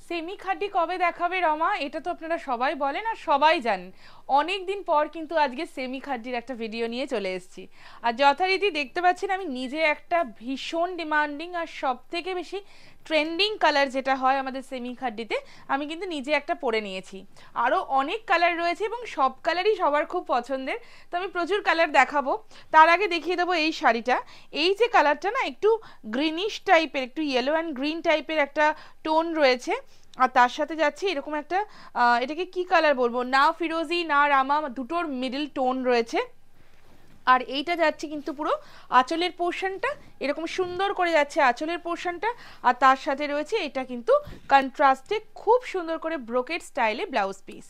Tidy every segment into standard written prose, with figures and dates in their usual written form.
Semi খাড্ডি কবে দেখাবে রমা? এটা তো আপনারা সবাই বলেন আর সবাই জানেন। অনেক দিন পর কিন্তু আজকে সেমি খাড্ডির একটা ভিডিও নিয়ে চলে এসেছি। আর যথারীতি দেখতে পাচ্ছেন আমি নিজে একটা ভীষণ ডিমান্ডিং আর সব থেকে বেশি ট্রেন্ডিং কালার যেটা হয় আমাদের সেমি খাড্ডিতে, আমি কিন্তু নিজে একটা পরে নিয়েছি। আরও অনেক কালার রয়েছে এবং সব কালারই সবার খুব পছন্দের, তো আমি প্রচুর কালার দেখাবো। তার আগে দেখিয়ে দেবো এই শাড়িটা। এই যে কালারটা না একটু গ্রিনিশ টাইপের, একটু ইয়েলো অ্যান্ড গ্রিন টাইপের একটা টোন রয়েছে, আর তার সাথে যাচ্ছে এরকম একটা এটাকে কি কালার বলবো, না ফিরোজি না রামা, দুটোর মিডল টোন রয়েছে। আর এইটা যাচ্ছে কিন্তু পুরো আঁচলের পোর্শনটা এরকম সুন্দর করে যাচ্ছে আঁচলের পোর্শনটা, আর তার সাথে রয়েছে এটা কিন্তু কন্ট্রাস্টে খুব সুন্দর করে ব্রোকেড স্টাইলে ব্লাউজ পিস।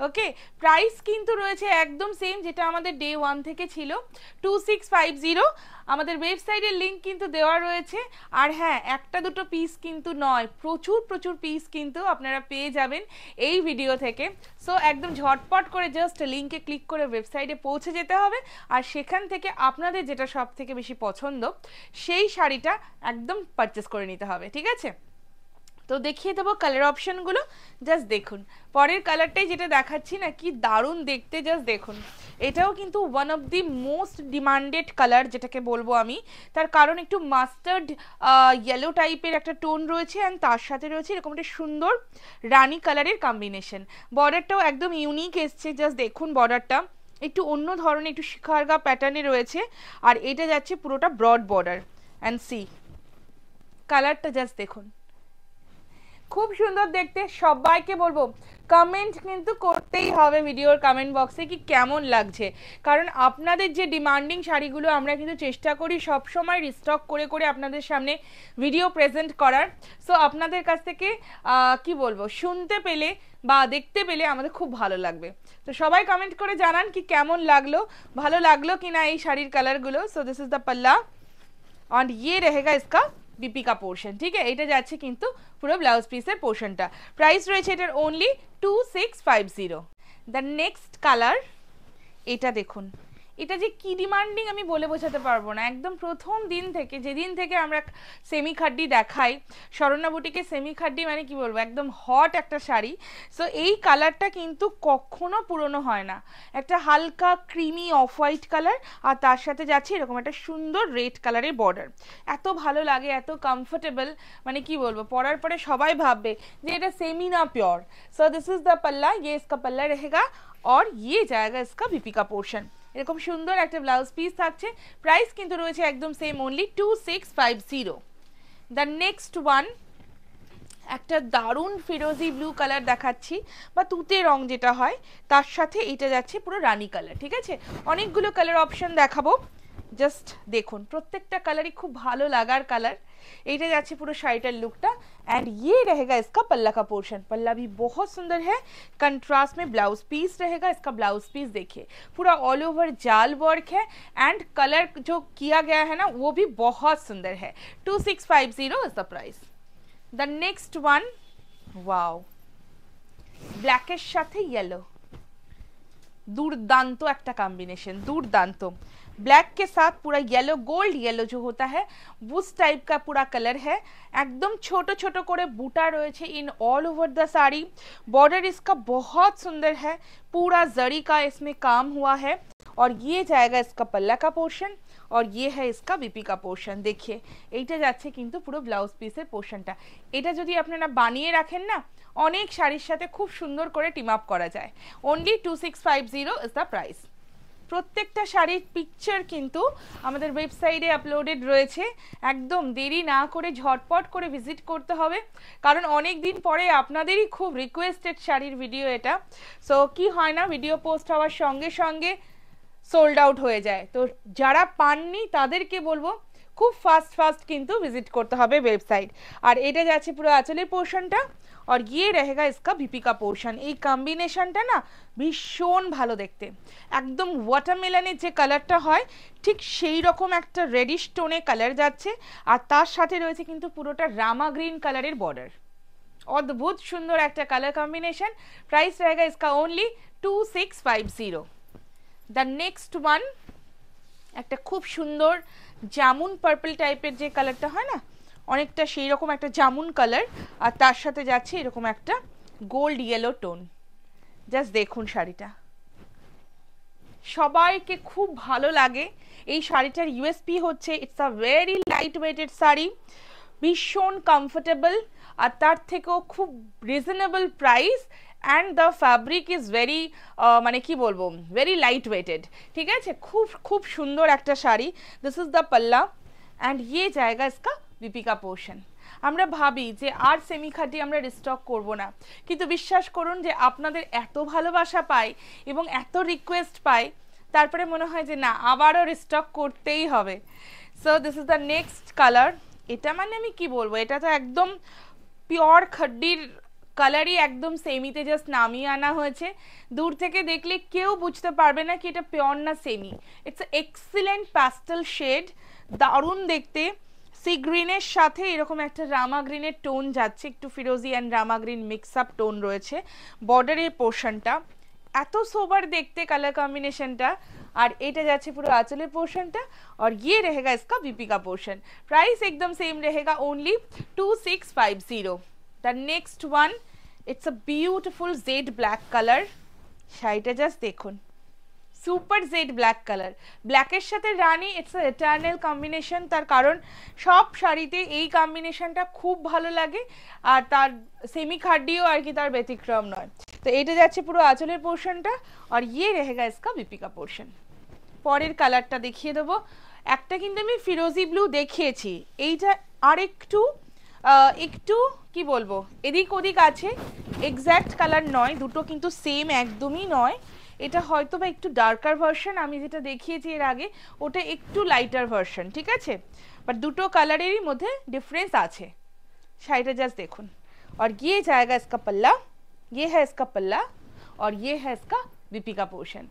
ওকে, প্রাইস কিন্তু রয়েছে একদম সেম যেটা আমাদের ডে 1 থেকে ছিল, 2650। আমাদের ওয়েবসাইটের লিঙ্ক কিন্তু দেওয়া রয়েছে। আর হ্যাঁ, একটা দুটো পিস কিন্তু নয়, প্রচুর প্রচুর পিস কিন্তু আপনারা পেয়ে যাবেন এই ভিডিও থেকে। সো একদম ঝটপট করে জাস্ট লিঙ্কে ক্লিক করে ওয়েবসাইটে পৌঁছে যেতে হবে, আর সেখান থেকে আপনাদের যেটা সব থেকে বেশি পছন্দ সেই শাড়িটা একদম পারচেস করে নিতে হবে, ঠিক আছে? তো দেখিয়ে দেবো কালার অপশনগুলো, জাস্ট দেখুন। পরের কালারটাই যেটা দেখাচ্ছি না, কি দারুণ দেখতে, জাস্ট দেখুন। এটাও কিন্তু one of the most demanded colour যেটাকে বলবো আমি, তার কারণ একটু মাস্টার্ড ইয়েলো টাইপের একটা টোন রয়েছে, অ্যান্ড তার সাথে রয়েছে এরকম একটা সুন্দর রানি কালারের কম্বিনেশন। বর্ডারটাও একদম ইউনিক এসছে, জাস্ট দেখুন বর্ডারটা একটু অন্য ধরনের, একটু শিখারগা প্যাটার্নে রয়েছে, আর এটা যাচ্ছে পুরোটা ব্রড বর্ডার। অ্যান্ড সি কালারটা জাস্ট দেখুন, খুব সুন্দর দেখতে। সবাইকে বলবো কমেন্ট কিন্তু করতেই হবে ভিডিওর কমেন্ট বক্সে কি কেমন লাগছে, কারণ আপনাদের যে ডিমান্ডিং শাড়িগুলো আমরা কিন্তু চেষ্টা করি সব সময় রিস্টক করে করে আপনাদের সামনে ভিডিও প্রেজেন্ট করার। সো আপনাদের কাছ থেকে কি বলবো, শুনতে পেলে বা দেখতে পেলে আমাদের খুব ভালো লাগবে। তো সবাই কমেন্ট করে জানান কি কেমন লাগলো, ভালো লাগলো কি না এই শাড়ির কালারগুলো। সো দিস ইজ দ্য পাল্লা और ये रहेगा इसका बीपी का पोर्शन, ठीक है? এটা যাচ্ছে কিন্তু পুরো ব্লাউজ পিসের পোর্শনটা। প্রাইস রয়েছে এটার অনলি 2650। দ্য নেক্সট কালার, এটা দেখুন, এটা যে কি ডিমান্ডিং আমি বলে বোঝাতে পারবো না। একদম প্রথম দিন থেকে, যেদিন থেকে আমরা সেমি খাড্ডি দেখাই, শরণ্যা বুটিকে সেমি খাড্ডি মানে কি বলবো, একদম হট একটা শাড়ি। সো এই কালারটা কিন্তু কখনো পুরনো হয় না, একটা হালকা ক্রিমি অফ হোয়াইট কালার, আর তার সাথে যাচ্ছে এরকম একটা সুন্দর রেড কালারের বর্ডার। এত ভালো লাগে, এত কমফোর্টেবল, মানে কি বলবো, পরার পরে সবাই ভাববে যে এটা সেমি না pure. So this is the পাল্লা, ये इसका पल्ला रहेगा और ये जाएगा इसका बीपी का पोर्शन। এরকম সুন্দর একটা ব্লাউজ পিস থাকছে। প্রাইস কিন্তু রয়েছে একদম same, only 2650। The next one, একটা দারুণ ফিরোজি ব্লু কালার দেখাচ্ছি, বা তুতে রং যেটা হয়, তার সাথে এটা যাচ্ছে পুরো রানী কালার, ঠিক আছে? অনেকগুলো কালার অপশন দেখাবো, জাস্ট দেখুন প্রত্যেকটা কালারই খুব ভালো লাগার কালার। এইটা যাচ্ছে পুরো শাড়িটার লুকটা, एंड ये रहेगा इसका पल्ला का पोर्शन। पल्ला भी बहुत सुंदर है, कंट्रास्ट में ब्लाउज पीस रहेगा। इसका ब्लाउज पीस देखिए पूरा ऑल ओवर जाल वर्क है, एंड कलर जो किया गया है ना वो भी बहुत सुंदर है। 2650 is the price. The next one, wow, ব্ল্যাকের সাথে ইয়েলো, দুর্দান্ত একটা কম্বিনেशन, দুর্দান্ত। ब्लैक के साथ पूरा येलो, गोल्ड येलो जो होता है उस टाइप का पूरा कलर है। एकदम छोटो छोटो करे बूटा रही in all over the sari. Border इसका बहुत सुंदर है, पूरा जरी का इसमें काम हुआ है, और ये जाएगा इसका पल्ला का पोर्शन, और ये है इसका बीपी का पोर्शन। देखिए এইটা যাচ্ছে কিন্তু পুরো ব্লাউজ পিসের পোর্শনটা। এটা যদি আপনারা বানিয়ে রাখেন না, অনেক শাড়ির সাথে খুব সুন্দর করে টিম আপ করা যায়। Only 2650 is the price. প্রত্যেকটা শাড়ির পিকচার কিন্তু আমাদের ওয়েবসাইটে আপলোডেড রয়েছে, একদম দেরি না করে ঝটপট করে ভিজিট করতে হবে, কারণ অনেক দিন পরে আপনাদেরই খুব রিকোয়েস্টেড শাড়ির ভিডিও এটা। সো কি হয় না, ভিডিও পোস্ট হওয়ার সঙ্গে সঙ্গে সোল্ড আউট হয়ে যায়, তো যারা পাননি তাদেরকে বলবো খুব ফাস্ট কিন্তু ভিজিট করতে হবে ওয়েবসাইট। আর এটা যাচ্ছে পুরো আঁচলের পোর্শনটা, और ये रहेगा इसका बीपी का पोर्शन। এই কম্বিনেশনটা না ভীষণ ভালো দেখতে, একদম ওয়াটারমেলনের যে কালারটা হয় ঠিক সেই রকম একটা রেডিশ টোনে কালার যাচ্ছে, আর তার সাথে রয়েছে কিন্তু পুরোটা রামা গ্রিন কালারের বর্ডার। অদ্ভুত সুন্দর একটা কালার কম্বিনেশন। প্রাইস रहेगा इसका ओनली 2650। দ্য নেক্সট ওয়ান, একটা খুব সুন্দর জামুন পার্পল টাইপের যে কালারটা হয় না অনেকটা সেই রকম একটা জামুন কালার, আর তার সাথে যাচ্ছে এরকম একটা গোল্ড ইয়েলো টোন। জাস্ট দেখুন শাড়িটা, সবাইকে খুব ভালো লাগে। এই শাড়িটার ইউএসপি হচ্ছে it's a very light weighted sari, ভীষণ কমফোর্টেবল, আর তার থেকেও খুব reasonable price, and the fabric is very মানে কি বলবো, ভেরি লাইট ওয়েটেড। ঠিক আছে, খুব খুব সুন্দর একটা শাড়ি। দিস ইজ দ্য পাল্লা অ্যান্ড ইয়ে জায়গা ইসকা দীপিকা পোর্শন। আমরা ভাবি যে আর সেমি খাটি আমরা রিস্টক করব না, কিন্তু বিশ্বাস করুন যে আপনাদের এত ভালোবাসা পাই এবং এত রিকোয়েস্ট পাই, তারপরে মনে হয় যে না, আবারও রিস্টক করতেই হবে। So this is the next colour. এটা মানে আমি কি বলবো, এটা তো একদম পিওর খাড্ডির কালারই, একদম সেমিতে জাস্ট নামিয়ে আনা হয়েছে। দূর থেকে দেখলে কেউ বুঝতে পারবে না কি এটা পিওর না semi. It's excellent pastel shade, দারুণ দেখতে। সি গ্রিনের সাথে এরকম একটা রামা গ্রিনের টোন যাচ্ছে, একটু ফিরোজি অ্যান্ড রামা গ্রিন মিক্স আপ টোন রয়েছে বর্ডারের পোর্শনটা, এত সোবার দেখতে কালার কম্বিনেশনটা। আর এটা যাচ্ছে পুরো আঁচলের পোর্শনটা, और ये रहेगा इसका बीपी का पोर्शन। प्राइस एकदम सेम रहेगा, only 2650। The next one, it's a beautiful Z black colour. শাড়িটা জাস্ট দেখুন, সুপার জেড ব্ল্যাক কালার, ব্ল্যাকের সাথে রানি, ইটস এটার্নাল কম্বিনেশন। তার কারণ সব শাড়িতে এই কম্বিনেশনটা খুব ভালো লাগে, আর তার সেমি খাড্ডিও আর কি তার ব্যতিক্রম নয়। তো এটা যাচ্ছে পুরো আঁচলের পোর্শনটা, আর ইয়ে রেহেগা ইসকা বিপিকা পোর্শন। পরের কালারটা দেখিয়ে দেবো। একটা কিন্তু আমি ফিরোজি ব্লু দেখিয়েছি, এইটা আর একটু একটু কি বলবো এদিক ওদিক আছে, এক্স্যাক্ট কালার নয়, দুটো কিন্তু সেম একদমই নয়। এটা হয়তো বা একটু ডার্কার ভার্সন, আমি যেটা দেখিয়েছি এর আগে ওটা একটু লাইটার ভার্সন, ঠিক আছে, বাট দুটো কালারেরই মধ্যে ডিফারেন্স আছে। শাড়িটা জাস্ট দেখুন, और ये जाएगा इसका पल्ला, ये है इसका पल्ला, और ये है इसका দীপিকা পোর্শন।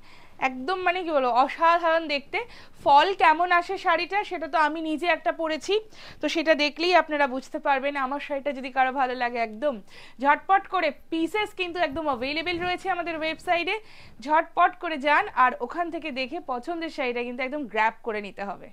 একদম মানে কি বলবো, অসাধারণ দেখতে। ফল কেমন আসে শাড়িটা সেটা তো আমি নিজে একটা পরেছি, তো সেটা দেখলেই আপনারা বুঝতে পারবেন। আমার শাড়িটা যদি কারো ভালো লাগে, একদম ঝটপট করে, পিসেস কিন্তু একদম অ্যাভেলেবেল রয়েছে আমাদের ওয়েবসাইটে, ঝটপট করে যান আর ওখান থেকে দেখে পছন্দের শাড়িটা কিন্তু একদম গ্র্যাব করে নিতে হবে।